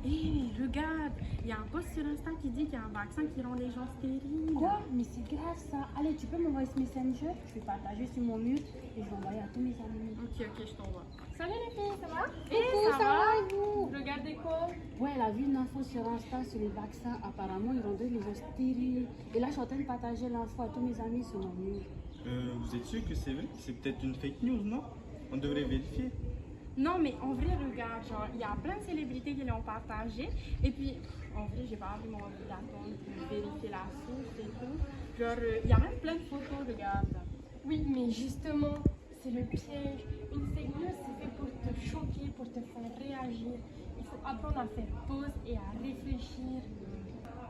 Hé, regarde, il y a un post sur Insta qui dit qu'il y a un vaccin qui rend les gens stériles. Quoi? Mais c'est grave ça. Allez, tu peux m'envoyer ce messenger? Je vais partager sur mon mur et je vais envoyer à tous mes amis. Ok, je t'envoie. Salut les filles, ça va? Ça va? et vous? Regardez quoi? Ouais, elle a vu une info sur Insta sur les vaccins. Apparemment, ils rendaient les gens stériles. Et là, je suis en train de partager l'info à tous mes amis sur mon mur. Vous êtes sûr que c'est vrai? C'est peut-être une fake news, non? On devrait vérifier. Non, mais en vrai, regarde, genre, il y a plein de célébrités qui l'ont partagé. Et puis, en vrai, j'ai pas vraiment envie d'attendre pour vérifier la source et tout. Genre, il y a même plein de photos, regarde. Oui, mais justement, c'est le piège. Une fake news, c'est fait pour te choquer, pour te faire réagir. Il faut apprendre à faire pause et à réfléchir.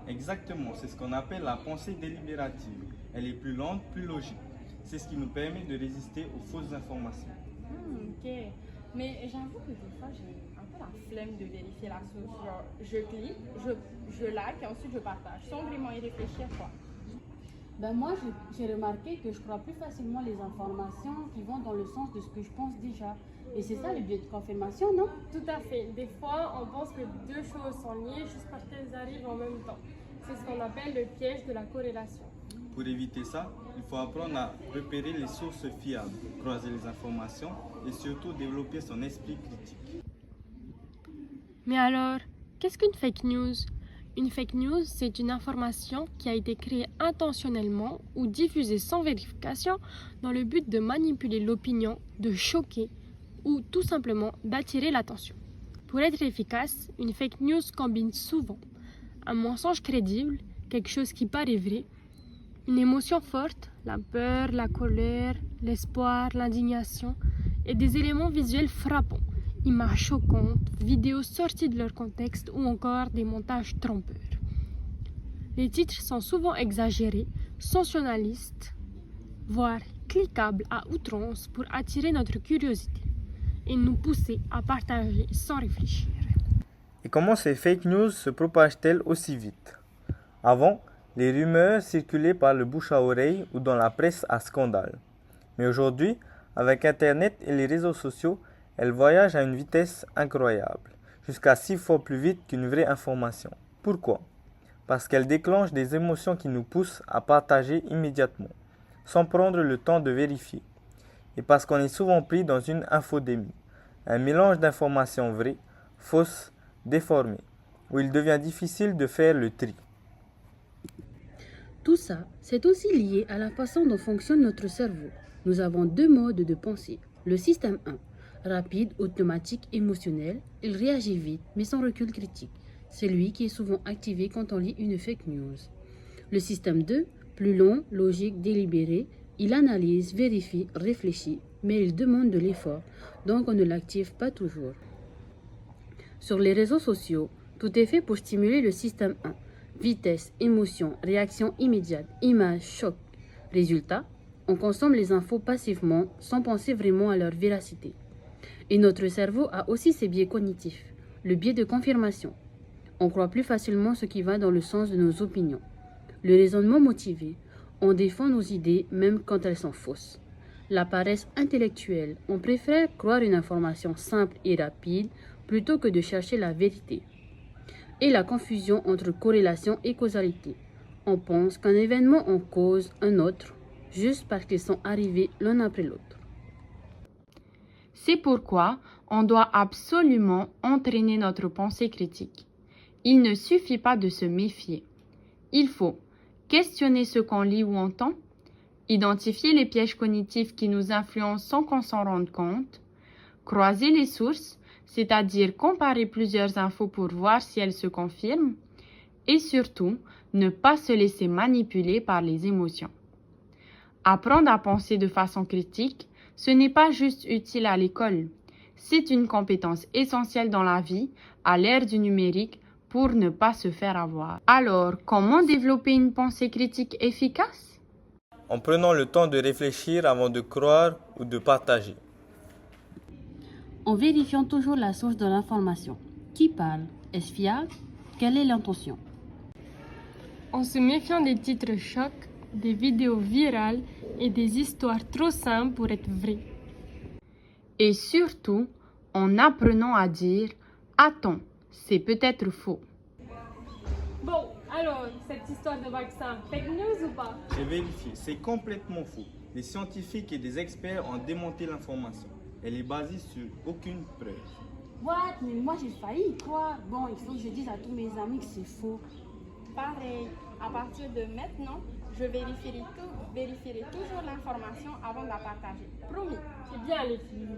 Exactement, c'est ce qu'on appelle la pensée délibérative. Elle est plus lente, plus logique. C'est ce qui nous permet de résister aux fausses informations. Ok. Mais j'avoue que des fois, j'ai un peu la flemme de vérifier la source. Genre, je clique, je like et ensuite je partage, sans vraiment y réfléchir, quoi. Ben moi, j'ai remarqué que je crois plus facilement les informations qui vont dans le sens de ce que je pense déjà. Et c'est ça le biais de confirmation, non? Tout à fait. Des fois, on pense que deux choses sont liées juste parce qu'elles arrivent en même temps. C'est ce qu'on appelle le piège de la corrélation. Pour éviter ça, il faut apprendre à repérer les sources fiables, croiser les informations et surtout développer son esprit critique. Mais alors, qu'est-ce qu'une fake news? Une fake news, c'est une information qui a été créée intentionnellement ou diffusée sans vérification dans le but de manipuler l'opinion, de choquer ou tout simplement d'attirer l'attention. Pour être efficace, une fake news combine souvent un mensonge crédible, quelque chose qui paraît vrai, une émotion forte, la peur, la colère, l'espoir, l'indignation, et des éléments visuels frappants, images choquantes, vidéos sorties de leur contexte ou encore des montages trompeurs. Les titres sont souvent exagérés, sensationnalistes, voire cliquables à outrance pour attirer notre curiosité et nous pousser à partager sans réfléchir. Et comment ces fake news se propagent-elles aussi vite? Avant, les rumeurs circulaient par le bouche à oreille ou dans la presse à scandale. Mais aujourd'hui, avec Internet et les réseaux sociaux, elles voyagent à une vitesse incroyable, jusqu'à 6 fois plus vite qu'une vraie information. Pourquoi? Parce qu'elles déclenchent des émotions qui nous poussent à partager immédiatement, sans prendre le temps de vérifier. Et parce qu'on est souvent pris dans une infodémie, un mélange d'informations vraies, fausses, déformées, où il devient difficile de faire le tri. Tout ça, c'est aussi lié à la façon dont fonctionne notre cerveau. Nous avons deux modes de pensée. Le système 1, rapide, automatique, émotionnel, il réagit vite, mais sans recul critique. C'est lui qui est souvent activé quand on lit une fake news. Le système 2, plus long, logique, délibéré, il analyse, vérifie, réfléchit, mais il demande de l'effort, donc on ne l'active pas toujours. Sur les réseaux sociaux, tout est fait pour stimuler le système 1. Vitesse, émotion, réaction immédiate, image, choc. Résultat, on consomme les infos passivement sans penser vraiment à leur véracité. Et notre cerveau a aussi ses biais cognitifs, le biais de confirmation. On croit plus facilement ce qui va dans le sens de nos opinions. Le raisonnement motivé, on défend nos idées même quand elles sont fausses. La paresse intellectuelle, on préfère croire une information simple et rapide plutôt que de chercher la vérité. Et la confusion entre corrélation et causalité. On pense qu'un événement en cause un autre, juste parce qu'ils sont arrivés l'un après l'autre. C'est pourquoi on doit absolument entraîner notre pensée critique. Il ne suffit pas de se méfier. Il faut questionner ce qu'on lit ou entend, identifier les pièges cognitifs qui nous influencent sans qu'on s'en rende compte, croiser les sources, c'est-à-dire comparer plusieurs infos pour voir si elles se confirment, et surtout, ne pas se laisser manipuler par les émotions. Apprendre à penser de façon critique, ce n'est pas juste utile à l'école, c'est une compétence essentielle dans la vie, à l'ère du numérique, pour ne pas se faire avoir. Alors, comment développer une pensée critique efficace? En prenant le temps de réfléchir avant de croire ou de partager. En vérifiant toujours la source de l'information. Qui parle? Est-ce fiable? Quelle est l'intention? En se méfiant des titres chocs, des vidéos virales et des histoires trop simples pour être vraies. Et surtout, en apprenant à dire « Attends, C'est peut-être faux. Bon, alors, cette histoire de vaccin, fake news ou pas? J'ai vérifié, c'est complètement faux. Les scientifiques et des experts ont démonté l'information. Elle est basée sur aucune preuve. What? Mais moi j'ai failli y croire. Bon, il faut que je dise à tous mes amis que c'est faux. Pareil, à partir de maintenant, je vérifierai toujours l'information avant de la partager. Promis. C'est bien les filles.